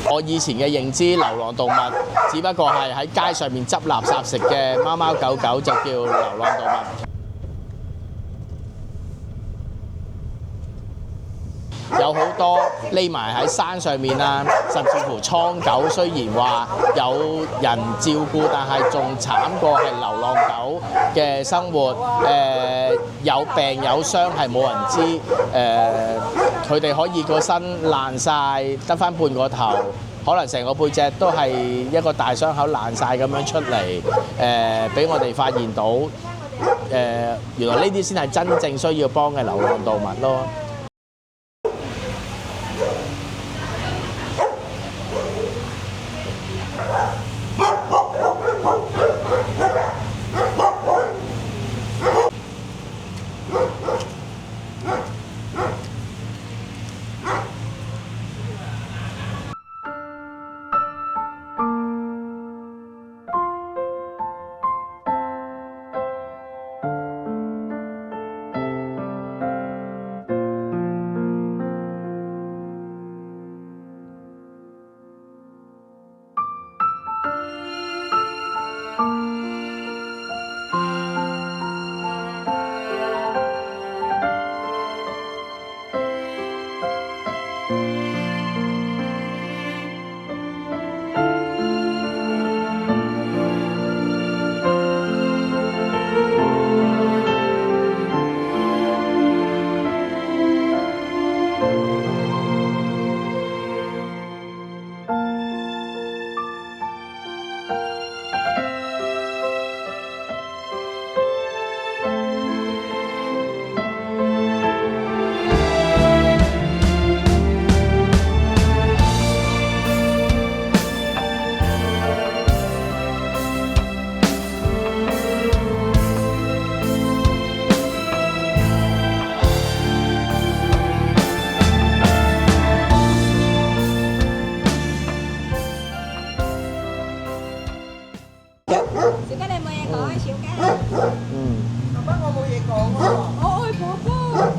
我以前嘅認知，流浪動物只不過係喺街上面執垃圾食嘅貓貓狗狗就叫流浪動物。有好多匿埋喺山上面啊，甚至乎倉狗，雖然話有人照顧，但係仲慘過係流浪狗嘅生活。有病有傷係冇人知。佢哋可以個身爛晒，得返半個頭，可能成個背脊都係一個大傷口爛晒咁樣出嚟。俾我哋發現到，原來呢啲先係真正需要幫嘅流浪動物咯。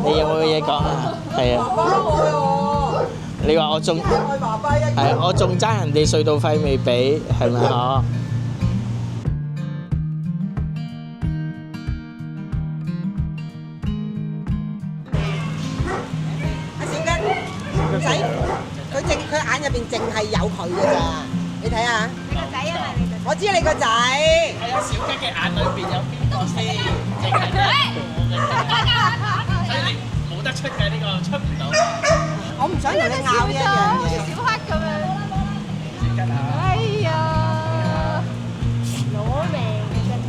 你有冇嘢講啊？係啊。你話我仲係我仲爭人哋隧道費未俾，係咪啊？阿小吉，唔使，佢眼入邊淨係有佢㗎咋，你睇下。你個仔啊嘛，你個仔。我知你個仔。係啊，小吉嘅眼裏邊有邊個先？淨係得我嘅。所以你冇得出嘅呢個，出唔到。我唔想同你拗呢一樣嘢。好似小黑咁樣。小吉啊！哎呀，攞命嘅真係。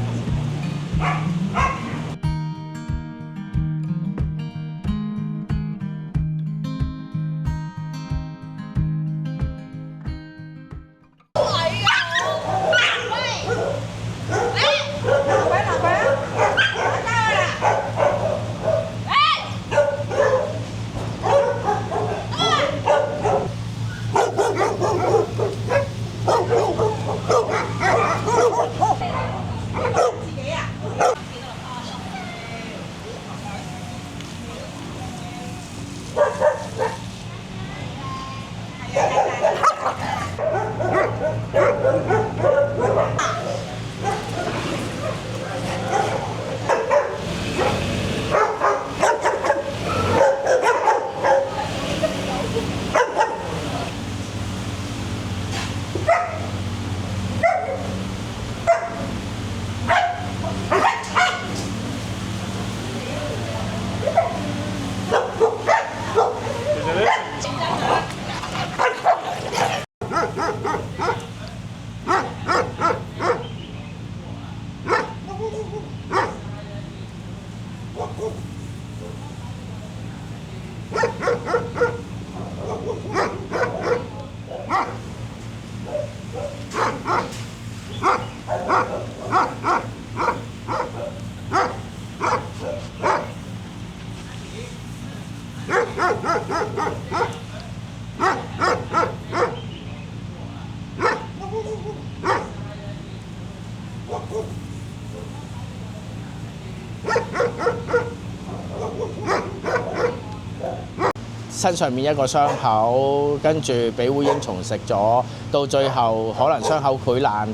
身上面一個傷口，跟住俾烏蠅蟲食咗，到最後可能傷口潰爛。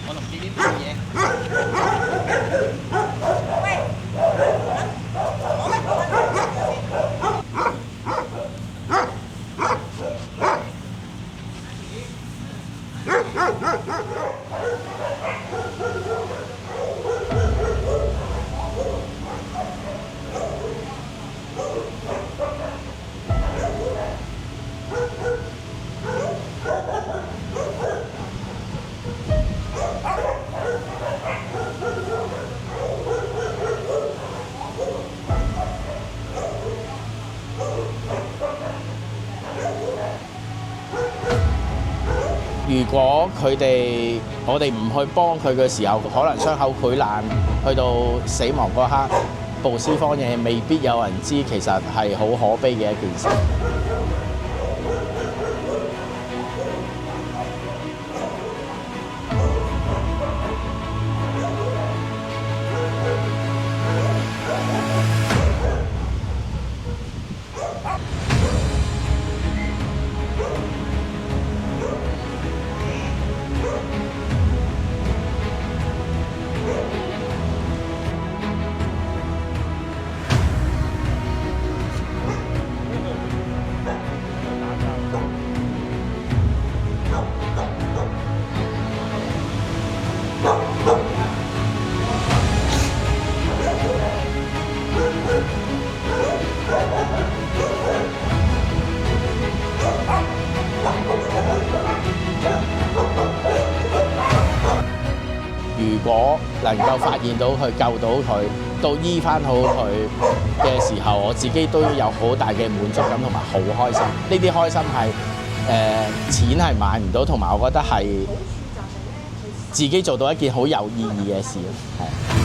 我同呢啲做嘢。如果我哋唔去幫佢嘅時候，可能傷口潰爛，去到死亡嗰刻，曝屍荒野未必有人知，其實係好可悲嘅一件事。如果能夠發現到佢、救到佢，到醫翻好佢嘅時候，我自己都有好大嘅滿足感同埋好開心。呢啲開心係錢係買唔到，同埋我覺得係自己做到一件好有意義嘅事咯，係。